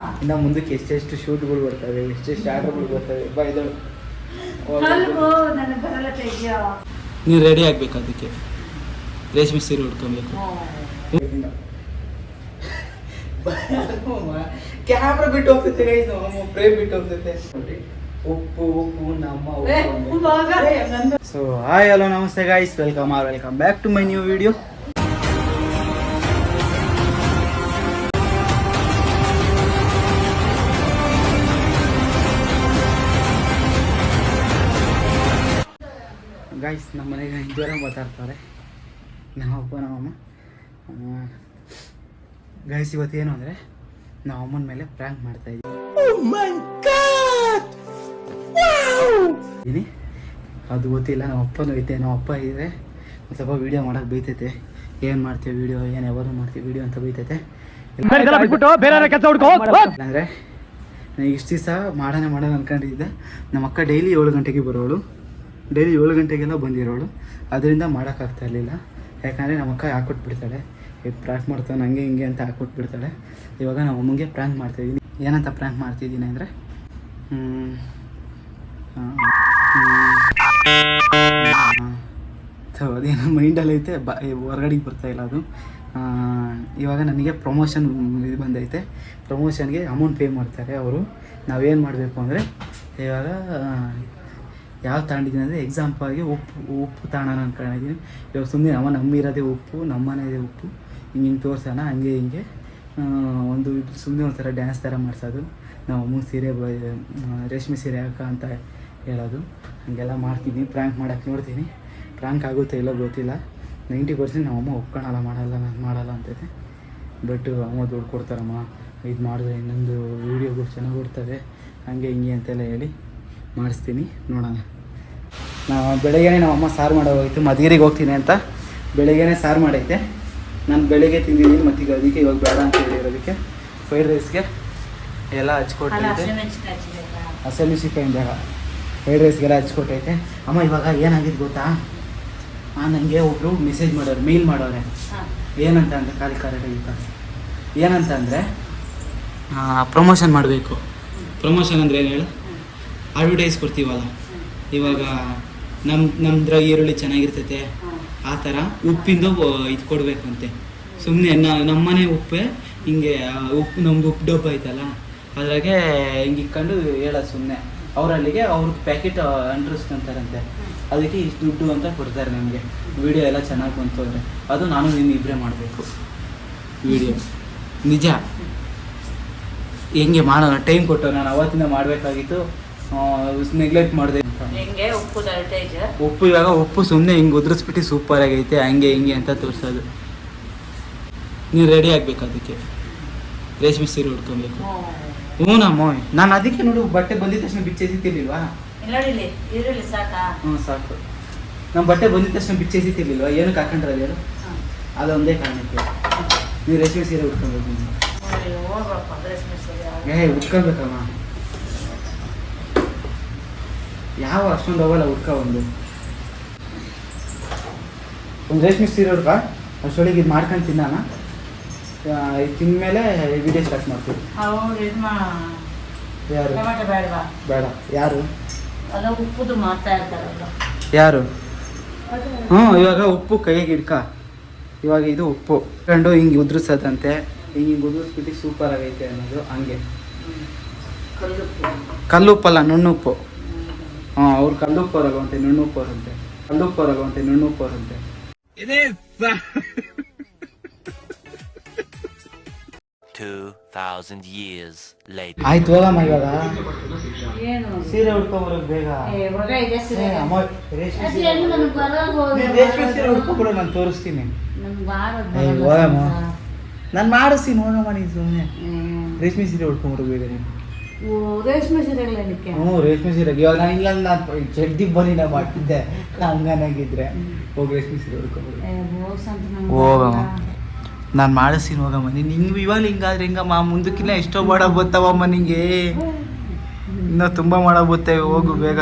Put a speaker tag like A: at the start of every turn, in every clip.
A: ಇನ್ನು ಮುಂದಕ್ಕೆ ಎಷ್ಟೆಷ್ಟು ಶೂಟ್ಗಳು ಬರ್ತವೆ, ಎಷ್ಟೆಷ್ಟು ಆರ್ಡರ್ಗಳು ಬರ್ತವೆ. ಇದಳು
B: ನೀವು ರೆಡಿ ಆಗ್ಬೇಕು. ಅದಕ್ಕೆ ರೇಷ್ಮೆ ಸೀರೆ ಉಟ್ಕೊಬೇಕು.
A: ಕ್ಯಾಮ್ರಾ ಬಿಟ್ಟು ಹೋಗ್ತೈತೆ ಗೈಸ್, ಫ್ರೇಮ್ ಬಿಟ್ಟು ಹೋಗ್ತೈತೆ. ಉಪ್ಪು ನಮ್ಮ ಸೊ ಹಾಯ್ ಹಲೋ ನಮಸ್ತೆ guys, welcome back to my new video. Guys ನಮ್ಮ ಮನೆಗೆ ಜ್ವರ ಮಾತಾಡ್ತಾರೆ ನಮ್ಮಪ್ಪ ನಮ್ಮಮ್ಮ. ಗೈಸ್ ಇವತ್ತೇನು ಅಂದರೆ ನಾವು ಅಮ್ಮನ ಮೇಲೆ ಪ್ರ್ಯಾಂಕ್ ಮಾಡ್ತಾ ಇದ್ದೀವಿ. ಅದು ಗೊತ್ತಿಲ್ಲ, ನಮ್ಮ ಅಪ್ಪನೂ ಐತೆ. ನಮ್ಮ ಅಪ್ಪ ಇದ್ರೆ ಸ್ವಲ್ಪ ವೀಡಿಯೋ ಮಾಡೋಕೆ ಬೈತೈತೆ. ಏನು ಮಾಡ್ತೀವಿ ವೀಡಿಯೋ, ಏನು ಯಾವಾಗ ಮಾಡ್ತೀವಿ ವೀಡಿಯೋ ಅಂತ ಬೈತೈತೆ. ಅಂದರೆ ನನಗೆ ಇಷ್ಟು ದಿವಸ ಮಾಡೋಣ ಅನ್ಕೊಂಡಿದ್ದೆ. ನಮ್ಮ ಅಕ್ಕ ಡೈಲಿ 7 ಗಂಟೆಗೆ ಬರೋಳು, ಡೈಲಿ 7 ಗಂಟೆಗೆಲ್ಲ ಬಂದಿರೋಳು. ಅದರಿಂದ ಮಾಡೋಕ್ಕಾಗ್ತಾ ಇರಲಿಲ್ಲ. ಯಾಕಂದರೆ ನಮ್ಮ ಅಕ್ಕ ಹಾಕ್ಕೊಟ್ಬಿಡ್ತಾಳೆ, ಪ್ರ್ಯಾಂಕ್ ಮಾಡ್ತಾನೆ ಹಂಗೆ ಹಿಂಗೆ ಅಂತ ಹಾಕ್ಕೊಟ್ಬಿಡ್ತಾಳೆ. ಇವಾಗ ನಮ್ಮ ಅಮ್ಮಂಗೆ ಪ್ರ್ಯಾಂಕ್ ಮಾಡ್ತಾಯಿದ್ದೀನಿ. ಏನಂತ ಪ್ರ್ಯಾಂಕ್ ಮಾಡ್ತಿದ್ದೀನಿ ಅಂದರೆ ಅದೇನೋ ಮೈಂಡಲ್ಲೈತೆ, ಹೊರಗಡೆಗೆ ಬರ್ತಾಯಿಲ್ಲ ಅದು. ಇವಾಗ ನನಗೆ ಪ್ರಮೋಷನ್ ಇದು ಬಂದೈತೆ. ಪ್ರಮೋಷನ್ಗೆ ಅಮೌಂಟ್ ಪೇ ಮಾಡ್ತಾರೆ ಅವರು. ನಾವೇನು ಮಾಡಬೇಕು ಅಂದರೆ ಇವಾಗ ಯಾವ ತಗೊಂಡಿದ್ದೀನಿ ಅಂದರೆ ಎಕ್ಸಾಂಪಲ್ಗೆ ಉಪ್ಪು ತಗೋಣ ಅಂದ್ಕೊಂಡಿದ್ದೀನಿ. ಇವಾಗ ಸುಮ್ಮನೆ ನಮ್ಮಿರೋದೇ ಉಪ್ಪು, ನಮ್ಮನೇದೇ ಉಪ್ಪು, ಹಿಂಗೆ ತೋರ್ಸೋಣ ಹಂಗೆ ಹಿಂಗೆ ಒಂದು ಸುಮ್ಮನೆ ಒಂಥರ ಡ್ಯಾನ್ಸ್ ಥರ ಮಾಡಿಸೋದು. ನಾವು ಅಮ್ಮ ಸೀರೆ ರೇಷ್ಮೆ ಸೀರೆ ಹಾಕ ಅಂತ ಹೇಳೋದು. ಹಾಗೆಲ್ಲ ಮಾಡ್ತೀನಿ, ಪ್ರ್ಯಾಂಕ್ ಮಾಡೋಕ್ಕೆ ನೋಡ್ತೀನಿ. ಪ್ರ್ಯಾಂಕ್ ಆಗುತ್ತೆ ಇಲ್ಲ ಗೊತ್ತಿಲ್ಲ. 90% ನಮ್ಮಮ್ಮ ಒಪ್ಕೊಳ್ಳಲ್ಲ, ಮಾಡಲ್ಲ ಅಂತೈತೆ. ಬಟ್ ಅಮ್ಮ ದುಡ್ಡು ಕೊಡ್ತಾರಮ್ಮ, ಇದು ಮಾಡಿದ್ರೆ ಇನ್ನೊಂದು ವೀಡಿಯೋಗಳು ಚೆನ್ನಾಗಿ ಕೊಡ್ತವೆ ಹಂಗೆ ಹಿಂಗೆ ಅಂತೆಲ್ಲ ಹೇಳಿ ಮಾಡಿಸ್ತೀನಿ. ನೋಡೋಣ. ಬೆಳಗ್ಗೆನೇ ನಮ್ಮಮ್ಮ ಸಾರು ಮಾಡೋಗೋಯ್ತು. ಮಧುಗಿರಿಗೆ ಹೋಗ್ತೀನಿ ಅಂತ ಬೆಳಗ್ಗೆನೇ ಸಾರು ಮಾಡೈತೆ. ನಾನು ಬೆಳಗ್ಗೆ ತಿಂದಿದ್ದೀನಿ, ಮತ್ತು ಈಗ ಅದಕ್ಕೆ ಇವಾಗ ಬೇಡ ಅಂತ ಹೇಳಿರೋದಕ್ಕೆ ಫ್ರೈಡ್ ರೈಸ್ಗೆ ಎಲ್ಲ ಹಚ್ಕೊಟ್ಟೈತೆ. ಹಸಿಮೆಣ್ಸಿನ್ಕಾಯಿ ಬೇಡ, ಫ್ರೈಡ್ ರೈಸ್ಗೆಲ್ಲ ಹಚ್ಕೊಟ್ಟೈತೆ. ಅಮ್ಮ ಇವಾಗ ಏನಾಗಿದೆ ಗೊತ್ತಾ, ನನಗೆ ಒಬ್ಬರು ಮೆಸೇಜ್ ಮಾಡೋರು, ಮೇಲ್ ಮಾಡೋರೆ. ಏನಂತ ಅಂದರೆ ಕರೆಕ್ಟಾಗಿತ್ತು. ಏನಂತ ಅಂದರೆ ಪ್ರಮೋಷನ್ ಮಾಡಬೇಕು. ಪ್ರಮೋಷನ್ ಅಂದರೆ ಏನು ಹೇಳು, ಅಡ್ವರ್ಟೈಸ್ ಕೊಡ್ತೀವಲ್ಲ, ಇವಾಗ ನಮ್ದ್ರ ಈರುಳ್ಳಿ ಚೆನ್ನಾಗಿರ್ತೈತೆ ಆ ಥರ ಉಪ್ಪಿಂದು ಇದು ಕೊಡಬೇಕಂತೆ. ಸುಮ್ಮನೆ ನಮ್ಮನೆ ಉಪ್ಪೇ ಹಿಂಗೆ ಉಪ್ಪು, ನಮ್ದು ಉಪ್ಪು ಡಬ್ಬ ಐತಲ್ಲ ಅದ್ರಾಗೆ ಹಿಂಗೆ ಇಕ್ಕೊಂಡು ಹೇಳೋದು ಸುಮ್ಮನೆ. ಅವರಲ್ಲಿಗೆ ಅವ್ರಿಗೆ ಪ್ಯಾಕೆಟ್ ಅಂಟಿಸ್ಕೊಂತಾರಂತೆ. ಅದಕ್ಕೆ ಇಷ್ಟು ದುಡ್ಡು ಅಂತ ಕೊಡ್ತಾರೆ ನಮಗೆ. ವೀಡಿಯೋ ಎಲ್ಲ ಚೆನ್ನಾಗಿ ಬಂತು ಅಂದರೆ ಅದು ನಾನು ನೀನು ಇಬ್ಬರೇ ಮಾಡಬೇಕು ವೀಡಿಯೋ. ನಿಜ ಹೆಂಗೆ ಮಾಡೋಣ, ಟೈಮ್ ಕೊಟ್ಟು ನಾನು ಅವತ್ತಿಂದ ಮಾಡಬೇಕಾಗಿತ್ತು, ನೆಗ್ಲೆಕ್ಟ್ ಮಾಡಿದೆ. ಉಪ್ಪು ಇವಾಗ ಉಪ್ಪು ಸುಮ್ಮನೆ ಹಿಂಗೆ ಉದುರಿಸ್ಬಿಟ್ಟು ಸೂಪರ್ ಆಗೈತೆ ಹಂಗೆ ಹಿಂಗೆ ಅಂತ ತೋರಿಸೋದು. ನೀವು ರೆಡಿ ಆಗಬೇಕು. ಅದಕ್ಕೆ ರೇಷ್ಮೆ ಸೀರೆ ಉಟ್ಕೊಬೇಕು. ಹ್ಞೂ ನಮ್ಮ ನಾನು ಅದಕ್ಕೆ ನೋಡು ಬಟ್ಟೆ ಬಂದಿದ್ದ ತಕ್ಷಣ ಬಿಚ್ಚೆಸಿತಿರ್ಲಿಲ್ವಾ? ಹ್ಞೂ ಸಾಕು. ನಮ್ಮ ಬಟ್ಟೆ ಬಂದಿದ್ದ ತಕ್ಷಣ ಬಿಚ್ಚೆಸಿತಿರ್ಲಿಲ್ವಾ? ಏನಕ್ಕೆ ಹಾಕೊಂಡ್ರದು ಹೇಳು? ಅದೊಂದೇ ಕಾರಣಕ್ಕೆ ನೀವು ರೇಷ್ಮೆ ಸೀರೆ ಉಟ್ಕೊಬೇಕು. ಉಟ್ಕೊಬೇಕಮ್ಮ. ಯಾವ ಅಷ್ಟೊಂದು ಹೋಗಲ್ಲ ಉಟ್ಕ. ಒಂದು ರೇಷ್ಮೆ ಸೀರೆ ಉಟ್ಕ, ಅಷ್ಟೊಳಗೆ ಇದು ಮಾಡ್ಕೊಂಡು ತಿನ್ನಾನ. ತಿಂದಮೇಲೆ ವಿಡಿಯೋ ಸ್ಟಾರ್ಟ್ ಮಾಡ್ತೀವಿ. ಯಾರು ಬೇಡ? ಯಾರು ಯಾರು? ಹ್ಞೂ ಇವಾಗ ಉಪ್ಪು ಕೈಗೆ ಇಡ್ಕ. ಇವಾಗ ಇದು ಉಪ್ಪು ಕಂಡು ಹಿಂಗೆ ಉದುರಿಸೋದಂತೆ. ಹಿಂಗೆ ಉದುರಿಸ್ಬಿಟ್ಟು ಸೂಪರ್ ಆಗೈತೆ ಅನ್ನೋದು. ಹಂಗೆ ಕಲ್ಲುಪ್ಪಲ್ಲ, ನುಣ್ಣುಪ್ಪು. ಹಾಂ, ಅವ್ರು ಕಲ್ಲುಪ್ಪು ಅವರಲ್ವಂತೆ, ನುಣ್ಣುಪ್ಪು ಅವರಂತೆ. ಕಲ್ಲುಪ್ಪು ಅವರಲ್ವಂತೆ, ನುಣ್ಣುಪ್ಪು ಅವರಂತೆ.
C: 2000 years later.
A: ಆಯ್ತು ಹೋಗಮ್ಮ. ಇವಾಗ ಸೀರೆ ಉಟ್ಕೊಂಬರೋದು ಬೇಗ. ರೇಷ್ಮೆ ಸೀರೆ ಉಟ್ಕೊಂಡ್ಬಿಡು, ನಾನು ತೋರಿಸ್ತೀನಿ. ಹೋಗಮ್ಮ, ನಾನು ಮಾಡಿಸ್ತೀನಿ. ಹೋಗಮ್ಮ ನೀನು ಸುಮ್ಮನೆ ರೇಷ್ಮೆ ಸೀರೆ ಉಟ್ಕೊಂಡ್ಬರು ಬೇಗ ನೀನು.
D: ರೇಷ್ಮೆ ಸೀರೆಗಳೇನಕ್ಕೆ?
A: ಹ್ಞೂ ರೇಷ್ಮೆ ಸೀರೆಗೆ. ಇವಾಗ ನಾನು ಇಲ್ಲ, ನಾನು ಚಡ್ಡಿ ಬನ್ನಿನ ಮಾಡ್ತಿದ್ದೆ ಹಂಗನಾಗಿದ್ರೆ. ಹೋಗಿ ರೇಷ್ಮೆ ಸೀರೆ ಉಟ್ಕೊಂಡ್ಬಿಡು. ಹೋಗಮ್ಮ, ನಾನು ಮಾಡಿಸ್ತೀನಿ. ಹೋಗಮ್ಮ ನೀನು ಹಿಂಗೆ ಇವಾಗ ಹಿಂಗಾದ್ರೆ ಹಿಂಗಮ್ಮ. ಮುಂದಕ್ಕಿನ್ನ ಎಷ್ಟೋ ಮಾಡೋಕೆ ಬರ್ತಾವಮ್ಮ ನಿಂಗೆ, ಇನ್ನೂ ತುಂಬ ಮಾಡೋಕೆ ಬರ್ತೇವೆ. ಹೋಗು ಬೇಗ.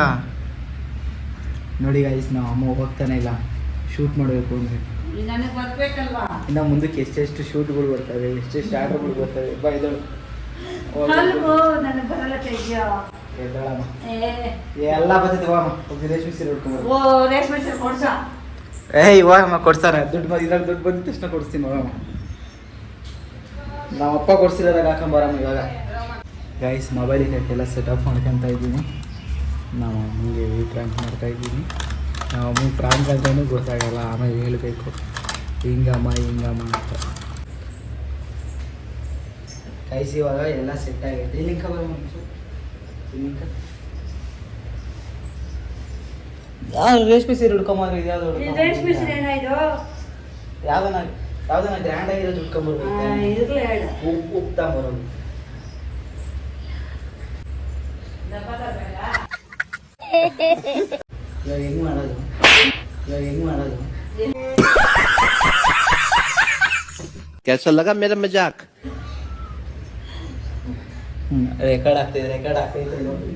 A: ನೋಡಿ ಗಾಯ್ಸ್, ನಾವು ಅಮ್ಮ ಹೋಗ್ತಾನೆ ಇಲ್ಲ ಶೂಟ್ ಮಾಡಬೇಕು ಅಂದರೆ. ಇನ್ನು ಮುಂದಕ್ಕೆ ಎಷ್ಟೆಷ್ಟು ಶೂಟ್ಗಳು ಬರ್ತವೆ, ಎಷ್ಟೆಷ್ಟು ಆರ್ಡರ್ಗಳು ಬರ್ತವೆ. ಇದಳು
D: ಅಲ್ವೋ ನನಗೆ ಬರಲ್ಲ ತೆಗಿಯೋ.
A: ಎದ್ದೇಳಮ್ಮ.
D: ಏ
A: ಎಲ್ಲ ಬರ್ತೈತೆ ಹೋಗಮ್ಮ. ಹೋಗಿ ರೇಷ್ಮೆ ಸೀರೆ ಉಟ್ಕೊಂಬರು.
D: ಓ ರೇಷ್ಮೆ ಸೀರೆ ಕೊಡ್ಸ.
A: ಹೋಗಮ್ಮ ಕೊಡ್ತಾನೆ. ದುಡ್ಡು ಇದ್ರಲ್ಲಿ ದುಡ್ಡು ಬಂದ ತಕ್ಷಣ ಕೊಡಿಸ್ತೀನಿ ಹೋಗಮ್ಮ. ನಮ್ಮ ಅಪ್ಪ ಕೊಡ್ಸಿರೋದಾಗ ಹಾಕೊಂಬರಮ್ಮ ಇವಾಗ. ಗೈಸ್ ಮೊಬೈಲಿಗೆ ಎಲ್ಲ ಸೆಟಪ್ ಮಾಡ್ಕೊತ ಇದ್ದೀನಿ. ನಾವು ಅಮ್ಮಂಗೆ ಪ್ರ್ಯಾಂಕ್ ಮಾಡ್ತಾ ಇದ್ದೀನಿ. ನಾವು ಅಮ್ಮಂಗೆ ಪ್ರ್ಯಾಂಕ್ ಅಂದ್ರೂ ಗೊತ್ತಾಗಲ್ಲ, ಆಮೇಲೆ ಹೇಳಬೇಕು ಹಿಂಗಮ್ಮ ಅಂತ. ಗೈಸ್ ಇವಾಗ ಎಲ್ಲ ಸೆಟ್ ಆಗೈತೆ. ಇಲ್ಲಿಂಕ ಬರಮ್ಮ ಇಲ್ಲಿಂಕ. ಯಾರು ರೇಷ್ಮೆ ಸೀರೆ ಹುಡ್ಕೊಂಬಂದ್ರೆ ಇದು ಯಾವ್ದು
D: ಈ ರೇಷ್ಮೆ ಸೀರೆ ಏನಾಯ್ತು?
A: ಯಾವ್ದನ ಗ್ರ್ಯಾಂಡ್ ಆಗಿರೋದು ಹುಡ್ಕೊಂಬರ್ಬೇಕು.
D: ಇರ್ಲಿ ಹೇಳು.
A: ಉಪ್ತಾ ಬರೋದು. ಇವಾಗ ಹೆಂಗ್ ಮಾಡೋದು?
E: कैसा लगा मेरा मजाक?
A: ರೆಕಾರ್ಡ್ ಆಗ್ತೈತೆ ನೋಡಿ.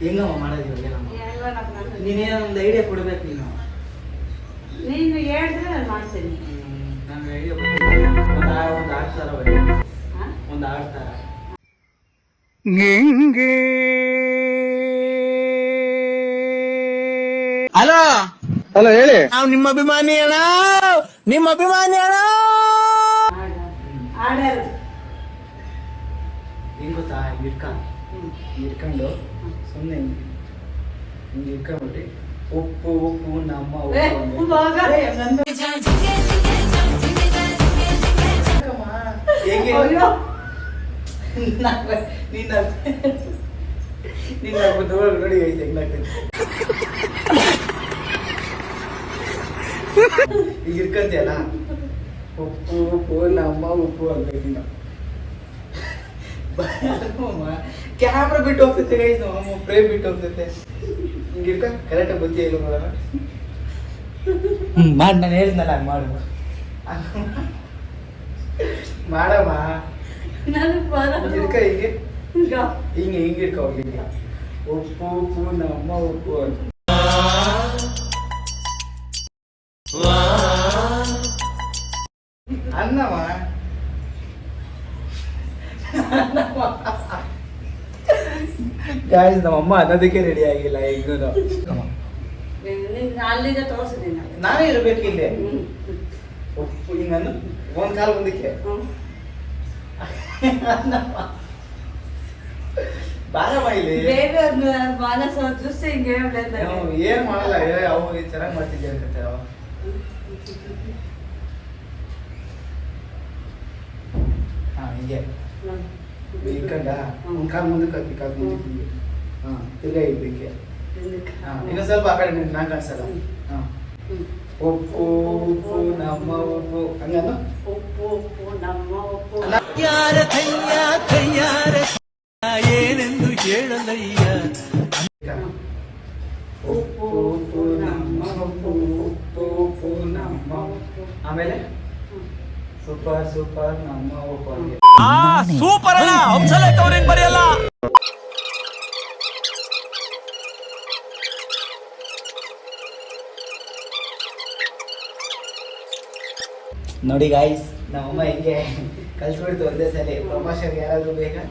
A: ಹೆಂಗಮ್ಮ ಮಾಡೋದು ಇವಾಗ? ನೀನೇನೋ ಒಂದು ಐಡಿಯಾ ಕೊಡ್ಬೇಕು ನೀನು.
D: ನೀನು ಹೇಳಿದ್ರೆ ನಾನು ಮಾಡ್ತೀನಿ.
A: ನಾನು ಐಡಿಯಾ ಒಂದು ಆಡ್ತಾರ ಒಂದು ಆಡ್ತಾರ ಹೆಂಗೆ.
E: ಹಲೋ ಹೇಳಿ. ನಾವು ನಿಮ್ಮ ಅಭಿಮಾನಿ ಅಣ್ಣ.
D: ಆಡರು
A: ಹೆಂಗ್ ಗೊತ್ತಾ? ಇಟ್ಕೊಂಡು ಸುಮ್ಮನೆ ಹಿಂಗೆ ಇಟ್ಕೊಂಡ್ಬಿಟ್ಟು ಉಪ್ಪು ನಮ್ಮ ಹೆಂಗೆ ನೋಡಿ ಐತೆ ಹೆಂಗಾಗ್ತೈತೆ. ಈಗ ಇಟ್ಕೊಂತೀಯಲ್ಲ ಉಪ್ಪು ನಮ್ಮ ಉಪ್ಪು ಅನ್ಬೇಕು. ಕ್ಯಾಮ್ರಾ ಬಿಟ್ಟು ಹೋಗ್ತೈತೆ ಗೈಸ್. ನಮ್ಮ ಫ್ರೇಮ್ ಬಿಟ್ಟು ಹೋಗ್ತೈತೆ. ಹಿಂಗೆ ಇಟ್ಕ ಕರೆಕ್ಟಾಗಿ ಬುದ್ಧಿ ಇಲ್ಲ ನೋಡೋಣ. ಮಾಡಿ ನಾನು ಹೇಳಿದ್ನಲ್ಲ ಹಂಗೆ ಮಾಡು. ಮಾಡಮ್ಮ
D: ನನಗೆ ಬರಲ್ಲ.
A: ಇಟ್ಕ ಹಿಂಗೆ ಇಟ್ಕ ಹೋಗಿ ಉಪ್ಪು ನಮ್ಮ ಉಪ್ಪು ಅಂತ. ಅನ್ನವ ಗಾಯ್ಸ್ ನಮ್ಮಮ್ಮ ಅನ್ನೋದಕ್ಕೆ ರೆಡಿ ಆಗಿಲ್ಲ. ಈಗ
D: ಅಲ್ಲಿಂದ ತೋರಿಸಿದ್ದೀನಿ.
A: ನಾನೇ ಇರ್ಬೇಕು ಇಲ್ಲಿ. ಉಪ್ಪು ಹಿಂಗನ್ನು ಒಂದ್ ಕಾಲು ಮುಂದಕ್ಕೆ ಬಾರಮ್ಮ ಇಲ್ಲಿ.
D: ಬೇಬಿ ಒಂದು ಮನಸ್ಸು ಜ್ಯೂಸ್ ಹಿಂಗೆ
A: ಏನ್ ಮಾಡಲ್ಲ. ಅವು ಚೆನ್ನಾಗಿ ಮಾಡ್ತಿದ್ದೆ ಅನ್ಕತ್ತೆ. ಹಾ ಹಿಂಗೆ ಇಟ್ಕೊಂಡ ಒಂದ್ ಕಾಲು ಮುಂದಕ್ಕೆ ಹಾಕಿ ಕಾಲು ಮುಂದಕ್ಕೆ ಹಿಂಗೆ. ಹಾ ತಿರ್ಗಾ ಇಡ್ಬೇಕೆ. ಹಾ ಇನ್ನೊಂದ್ ಸ್ವಲ್ಪ ಆ ಕಡೆ ನಾನ್ ಕಾಣಿಸಲ್ಲ. ಹಾ ಉಪ್ಪು ನಮ್ಮ ಉಪ್ಪು ಹಂಗನ್ನು
D: ಉಪ್ಪು ನಮ್ಮ ಉಪ್ಪು
B: ಏನೆಂದು ಹೇಳಲಯ್ಯ.
A: ಉಪ್ಪು ನಮ್ಮ ಉಪ್ಪು ನಮ್ಮ ಆಮೇಲೆ ಸೂಪರ್ ನಮ್ಮ ಉಪ್ಪು.
B: ಸೂಪರ್ ಅಲ್ಲ ಹಂಸಲೇಖ ಅವ್ರೇನ್ ಬರೆಯಲ್ಲ.
A: ನೋಡಿ ಗಾಯ್ಸ್ ನಮ್ಮಮ್ಮ ಹೆಂಗೆ ಕಲ್ಸ್ಬಿಡ್ತು ಒಂದೇ ಸಲ. ಪ್ರಮೋಷನ್ಗೆ ಯಾರಾದರೂ ಬೇಕಾ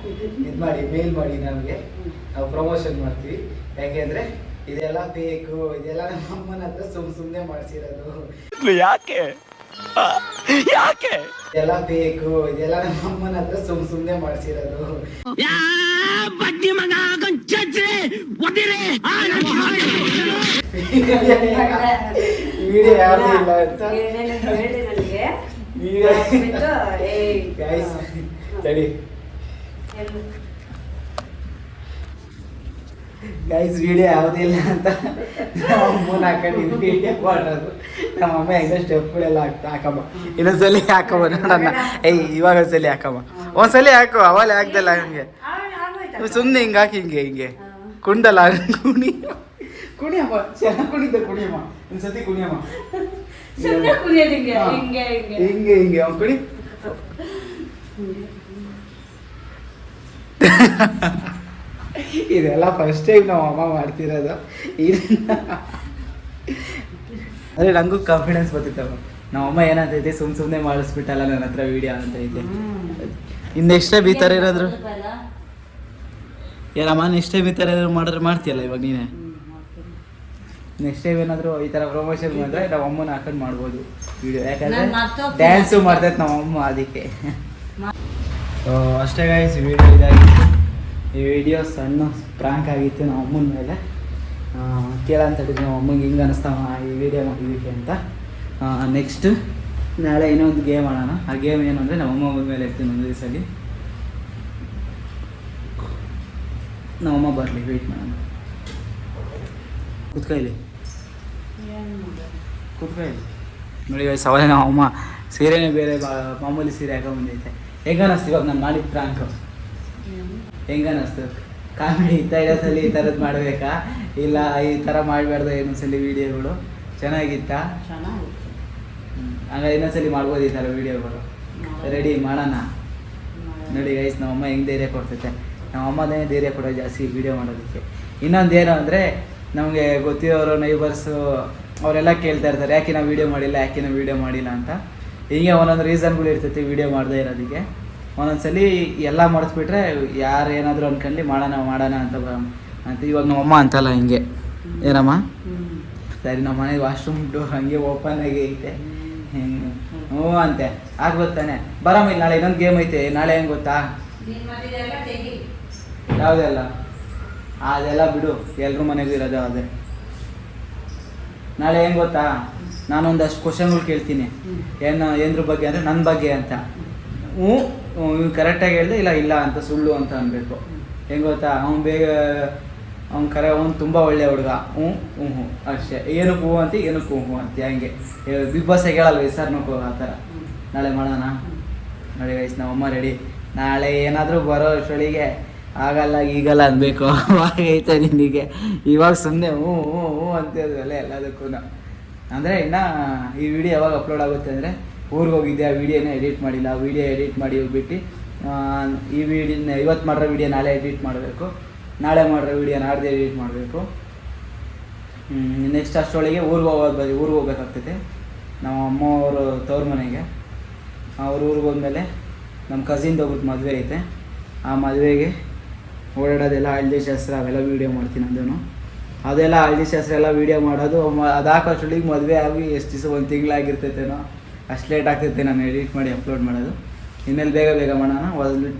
A: ಇದು ಮಾಡಿ ಮೇಲ್ ಮಾಡಿ, ನಮಗೆ ನಾವು ಪ್ರಮೋಷನ್ ಮಾಡ್ತೀವಿ. ಯಾಕೆಂದ್ರೆ ಇದೆಲ್ಲ ಬೇಕು, ಇದೆಲ್ಲ ನಮ್ಮ ಅಮ್ಮನ ಹತ್ರ ಸುಮ್ಮನೆ ಮಾಡಿಸಿರೋದು.
B: ಯಾಕೆ
A: ಇದೆಲ್ಲ ಬೇಕು, ಇದೆಲ್ಲ ನಮ್ಮ ಅಮ್ಮನ ಹತ್ರ ಸುಮ್ಮನೆ ಮಾಡಿಸಿರೋದು. ವಿಡಿಯೋ ಯಾವ್ದು ಇಲ್ಲ ಅಂತ
D: ಹೇಳಿ ನನಗೆ.
A: ಗೈಸ್ ತಡಿ ಗೈಸ್ ವಿಡಿಯೋ ಯಾವುದಿಲ್ಲ ಅಂತ ನಮ್ಮ ಅಮ್ಮನ ಹಾಕೊಂಡು ವಿಡಿಯೋ ಮಾಡೋದು. ನಮ್ಮ ಅಮ್ಮ ಹೆಂಗ ಸ್ಟೆಪ್ಗಳೆಲ್ಲ ಹಾಕಮ್ಮ. ಇನ್ನೊಂದ್ಸಲಿ ಹಾಕಮ್ಮ ನೋಡೋಣ. ಇವಾಗ ಒಂದ್ಸಲಿ ಹಾಕಮ್ಮ. ಒಂದ್ಸಲಿ ಹಾಕು. ಅವಲೇ ಹಾಕ್ದಲ್ಲ ಹಂಗೆ ಸುಮ್ಮನೆ ಹಿಂಗೆ ಹಾಕಿ ಹಿಂಗೆ ಕುಂಡಲ್ಲ ಕುಣಿಯಮ್ಮ. ಚೆನ್ನಾಗಿ ಕುಣಿತ ಕುಣಿಯಮ್ಮ. ಒಂದ್ಸತಿ ಕುಣಿಯಮ್ಮ. ಹಿಂಗೆ ಅವ್ನು ಕುಣಿ. ಇದೆಲ್ಲ ಫಸ್ಟ್ ಟೈಮ್ ನಮ್ಮ ಅಮ್ಮ ಮಾಡ್ತಿರೋದು. ಅಂದರೆ ನನಗೂ ಕಾನ್ಫಿಡೆನ್ಸ್ ಬರ್ತಿತ್ತವ. ನಮ್ಮಮ್ಮ ಏನಂತೈತೆ ಸುಮ್ಮನೆ ಮಾಡಿಸ್ಬಿಟ್ಟಲ್ಲ ನನ್ನ ಹತ್ರ ವಿಡಿಯೋ ಅಂತ ಐತೆ. ಇನ್ನು ಎಷ್ಟೇ ಬೀತಾರೆ ಏನಾದ್ರು
B: ಏನಮ್ಮ ನೆಕ್ಸ್ಟ್ ಟೈಮ್ ಈ ಥರ ಏನಾದ್ರು ಮಾಡಿದ್ರೆ ಮಾಡ್ತೀಯಲ್ಲ ಇವಾಗ ನೀನೇ.
A: ನೆಕ್ಸ್ಟ್ ಟೈಮ್ ಏನಾದರೂ ಈ ಥರ ಪ್ರಮೋಷನ್ ಬಂದರೆ ನಾವು ಅಮ್ಮನ ಹಾಕೊಂಡು ಮಾಡ್ಬೋದು ವಿಡಿಯೋ, ಯಾಕಂದರೆ
D: ನಾನ್ ಮರ್ತೋಗ್ತೀನಿ.
A: ಡ್ಯಾನ್ಸು ಮಾಡ್ತೈತೆ ನಮ್ಮ ಅಮ್ಮ ಅದಕ್ಕೆ. ಸೊ ಅಷ್ಟೇ ಗಾಯ್ಸ್, ವಿಡಿಯೋ ಇದಾಗಿತ್ತು. ಈ ವಿಡಿಯೋ ಸಣ್ಣ ಪ್ರಾಂಕ್ ಆಗಿತ್ತು ನಮ್ಮ ಅಮ್ಮನ ಮೇಲೆ. ಕೇಳಂತ ಹೇಳಿದ್ರು ನಮ್ಮ ಅಮ್ಮಂಗೆ ಹಿಂಗೆ ಅನ್ನಿಸ್ತಾವ ಈ ವಿಡಿಯೋ ಮಾಡಿದ್ದಕ್ಕೆ ಅಂತ. ನೆಕ್ಸ್ಟ್ ನಾಳೆ ಇನ್ನೊಂದು ಗೇಮ್ ಆಡೋಣ. ಆ ಗೇಮ್ ಏನು ಅಂದರೆ ನಮ್ಮ ಅಮ್ಮ ಮೇಲೆ ಇರ್ತೀನಿ ಒಂದು ದಿವಸಲ್ಲಿ. ನಮ್ಮಮ್ಮ ಬರಲಿ, ವೆಯ್ಟ್ ಮಾಡೋಣ. ಕೂತ್ಕೊಳ್ಳಿ ನೋಡಿ ಸವಾಲ ನಮ್ಮ ಅಮ್ಮ ಸೀರೆನೇ ಬೇರೆ ಮಾಮೂಲಿ ಸೀರೆ ಹಾಕೊಂಡ್ಬಂದೈತೆ. ಹೆಂಗೆ ಅನ್ನಿಸ್ತು ಇವಾಗ ನಾನು ಮಾಡಿದ ಪ್ರಾಂಕ್? ಹೆಂಗೆ ಅನ್ನಿಸ್ತು? ಕಾಮಿಡಿ ಇತ್ತ ಇನ್ನೊಂದ್ಸಲಿ ಈ ಥರದ್ದು ಮಾಡಬೇಕಾ ಇಲ್ಲ ಈ ಥರ ಮಾಡಬಾರ್ದು ಇನ್ನೊಂದ್ಸಲಿ ವೀಡಿಯೋಗಳು? ಚೆನ್ನಾಗಿತ್ತಾ?
D: ಚೆನ್ನಾಗಿತ್ತು.
A: ಹಂಗಾರೆ ಇನ್ನೊಂದ್ಸಲಿ ಮಾಡ್ಬೋದು ಈ ಥರ ವೀಡಿಯೋಗಳು. ರೆಡಿ ಮಾಡೋಣ. ನೋಡಿ ಗೈಸ್, ನಮ್ಮಮ್ಮ ಹೆಂಗೆ ಧೈರ್ಯ ಕೊಡ್ತೈತೆ. ನಮ್ಮ ಅಮ್ಮದೇ ಧೈರ್ಯ ಕೊಡೋದು ಜಾಸ್ತಿ ವೀಡಿಯೋ ಮಾಡೋದಕ್ಕೆ. ಇನ್ನೊಂದೇನು ಅಂದರೆ, ನಮಗೆ ಗೊತ್ತಿರೋರು ನೈಬರ್ಸು ಅವರೆಲ್ಲ ಕೇಳ್ತಾ ಇರ್ತಾರೆ ಯಾಕೆ ನಾವು ವೀಡಿಯೋ ಮಾಡಿಲ್ಲ ಅಂತ. ಹೀಗೆ ಒಂದೊಂದು ರೀಸನ್ಗಳು ಇರ್ತೈತಿ ವೀಡಿಯೋ ಮಾಡದೇ ಇರೋದಕ್ಕೆ. ಒಂದೊಂದ್ಸಲಿ ಎಲ್ಲ ಮರೆಸ್ಬಿಟ್ರೆ ಯಾರು ಏನಾದರೂ ಅಂದ್ಕೊಂಡು ಮಾಡೋಣ ಅಂತ ಇವಾಗ ನಮ್ಮಮ್ಮ ಅಂತಲ್ಲ ಹಿಂಗೆ. ಏನಮ್ಮ? ಸರಿ, ನಮ್ಮ ಮನೆ ವಾಶ್ರೂಮ್ ಡೋರ್ ಹಂಗೆ ಓಪನ್ ಆಗಿ ಐತೆ. ಹ್ಞೂ ಅಂತೆ ಆಗ್ಬೇಕು ತಾನೆ. ಬರಮ್ಮ, ಇಲ್ಲಿ ನಾಳೆ ಇನ್ನೊಂದು ಗೇಮ್ ಐತೆ. ನಾಳೆ ಹೆಂಗೆ ಗೊತ್ತಾ? ಯಾವುದೆಲ್ಲ? ಅದೆಲ್ಲ ಬಿಡು, ಎಲ್ರ ಮನೆಗೂ ಇರೋದು ಅದೇ. ನಾಳೆ ಹೆಂಗೆ ಗೊತ್ತಾ? ನಾನೊಂದಷ್ಟು ಕ್ವಶನ್ಗಳು ಕೇಳ್ತೀನಿ. ಏನ್ರ ಬಗ್ಗೆ ಅಂದರೆ ನನ್ನ ಬಗ್ಗೆ ಅಂತ. ಹ್ಞೂ ಕರೆಕ್ಟಾಗಿ ಹೇಳಿದೆ, ಇಲ್ಲ ಅಂತ ಸುಳ್ಳು ಅಂತ ಅನ್ಬೇಕು. ಹೆಂಗೆ ಗೊತ್ತಾ? ಅವ್ನು ತುಂಬ ಒಳ್ಳೆ ಹುಡುಗ. ಹ್ಞೂ ಅಷ್ಟೇ. ಏನಕ್ಕೆ ಹ್ಞೂ ಅಂತ, ಏನಕ್ಕೆ ಹ್ಞೂ ಅಂತ ಹಂಗೆ ಬಿಗ್ ಬಾಸ್ ಹೇಳಲ್ವ ಹೆಸರ್ನಕ್ಕೂ ಆ ಥರ. ನಾಳೆ ಮಾಡೋಣ. ನೋಡಿ ಗೈಸ್, ನಮ್ಮಮ್ಮ ರೆಡಿ. ನಾಳೆ ಏನಾದರೂ ಬರೋ ಅಷ್ಟೊಳಗೆ ಆಗಲ್ಲ ಈಗಲ್ಲ ಅನ್ಬೇಕು. ಆಗೈತೆ ನಿನಗೆ ಇವಾಗ ಸುಮ್ಮನೆ ಹ್ಞೂ ಅಂತಿದ್ವಲ್ಲ ಎಲ್ಲದಕ್ಕೂ. ಅಂದರೆ ಇನ್ನು ಈ ವಿಡಿಯೋ ಯಾವಾಗ ಅಪ್ಲೋಡ್ ಆಗುತ್ತೆ ಅಂದರೆ, ಊರಿಗೆ ಹೋಗಿದ್ದೆ, ಆ ವಿಡಿಯೋನ ಎಡಿಟ್ ಮಾಡಿಲ್ಲ. ಆ ವಿಡಿಯೋ ಎಡಿಟ್ ಮಾಡಿ ಹೋಗ್ಬಿಟ್ಟು ಈ ವಿಡಿಯೋನ ಇವತ್ತು ಮಾಡಿರೋ ವಿಡಿಯೋ ನಾಳೆ ಎಡಿಟ್ ಮಾಡಬೇಕು. ನಾಳೆ ಮಾಡಿರೋ ವಿಡಿಯೋ ನಾಡ್ದು ಎಡಿಟ್ ಮಾಡಬೇಕು. ನೆಕ್ಸ್ಟ್ ಅಷ್ಟರೊಳಗೆ ಊರಿಗೆ ಹೋಗ್ಬೇಕಾಗ್ತೈತೆ. ನಮ್ಮ ಅಮ್ಮವರು ತವ್ರ ಮನೆಗೆ. ಅವ್ರ ಊರಿಗೆ ಹೋದ್ಮೇಲೆ ನಮ್ಮ ಕಸಿನ್ದು ಒಬ್ರದ್ದು ಮದುವೆ ಐತೆ. ಆ ಮದುವೆಗೆ ಓಡಾಡೋದೆಲ್ಲ ಹಳದಿ ಶಾಸ್ತ್ರ ಅವೆಲ್ಲ ವೀಡಿಯೋ ಮಾಡ್ತೀನಿ. ಅದೆಲ್ಲ ಹಳದಿ ಶಾಸ್ತ್ರ ಎಲ್ಲ ವೀಡಿಯೋ ಮಾಡೋದು. ಅದು ಹಾಕೋಷ್ಟೊಳಗೆ ಮದುವೆ ಆಗಿ ಎಷ್ಟು ದಿವಸ, ಒಂದು ತಿಂಗಳಾಗಿರ್ತೈತೇನೋ. ಅಷ್ಟು ಲೇಟ್ ಆಗ್ತೈತೆ ನಾನು ಎಡಿಟ್ ಮಾಡಿ ಅಪ್ಲೋಡ್ ಮಾಡೋದು. ಇನ್ಮೇಲೆ ಬೇಗ ಮಾಡೋಣ.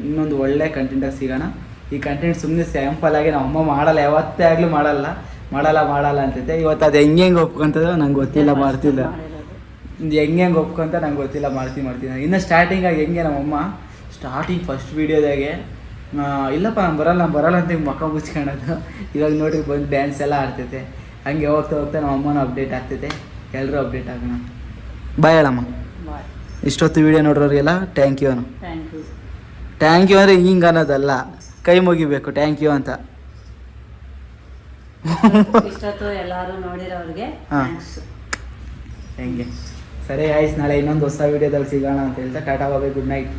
A: ಇನ್ನೊಂದು ಒಳ್ಳೆ ಕಂಟೆಂಟಾಗಿ ಸಿಗೋಣ. ಈ ಕಂಟೆಂಟ್ ಸುಮ್ಮನೆ ಸ್ಯಾಂಪಲಾಗಿ ನಮ್ಮ ಅಮ್ಮ ಮಾಡಲ್ಲ, ಯಾವತ್ತೇ ಆಗಲೂ ಮಾಡಲ್ಲ ಅಂತೈತೆ. ಇವತ್ತು ಅದು ಹೆಂಗೆ ಒಪ್ಕೊಂತದೋ ನಂಗೆ ಗೊತ್ತಿಲ್ಲ, ಮಾಡ್ತಿಲ್ಲ. ಹೆಂಗೆ ಒಪ್ಕೊಂತ ನಂಗೆ ಗೊತ್ತಿಲ್ಲ, ಮಾಡ್ತೀನಿ. ಇನ್ನು ಸ್ಟಾರ್ಟಿಂಗಾಗಿ ಹೆಂಗೆ ನಮ್ಮಮ್ಮ ಫಸ್ಟ್ ವೀಡಿಯೋದಾಗೆ ಇಲ್ಲಪ್ಪ ನಾನು ಬರಲ್ಲ ಅಂತ ಹಿಂಗೆ ಮಕ್ಕ ಮುಚ್ಕೊಳ್ಳೋದು. ಇವಾಗ ನೋಡ್ರಿ ಬಂದು ಡ್ಯಾನ್ಸ್ ಎಲ್ಲ ಆಡ್ತೈತೆ. ಹಂಗೆ ಹೋಗ್ತಾ ನಮ್ಮ ಅಮ್ಮನೂ ಅಪ್ಡೇಟ್ ಆಗ್ತೈತೆ. ಎಲ್ಲರೂ ಅಪ್ಡೇಟ್ ಆಗೋಣ. ಬಾಯ್ ಹೇಳಮ್ಮ. ಇಷ್ಟೊತ್ತು ವೀಡಿಯೋ ನೋಡ್ರೋರಿಗೆಲ್ಲ ಥ್ಯಾಂಕ್ ಯು ಅಂದರೆ ಹಿಂಗೆ ಅನ್ನೋದಲ್ಲ, ಕೈ ಮುಗಿಬೇಕು ಥ್ಯಾಂಕ್ ಯು ಅಂತ.
D: ಇಷ್ಟೊತ್ತು ಎಲ್ಲರೂ ನೋಡಿರೋರಿಗೆ
A: ಹೆಂಗೆ ಸರಿ ಆಯ್ತು. ನಾಳೆ ಇನ್ನೊಂದು ಹೊಸ ವೀಡಿಯೋದಲ್ಲಿ ಸಿಗೋಣ ಅಂತ ಹೇಳ್ತಾ ಟಾಟಾ ಬಾಬೆ, ಗುಡ್ ನೈಟ್.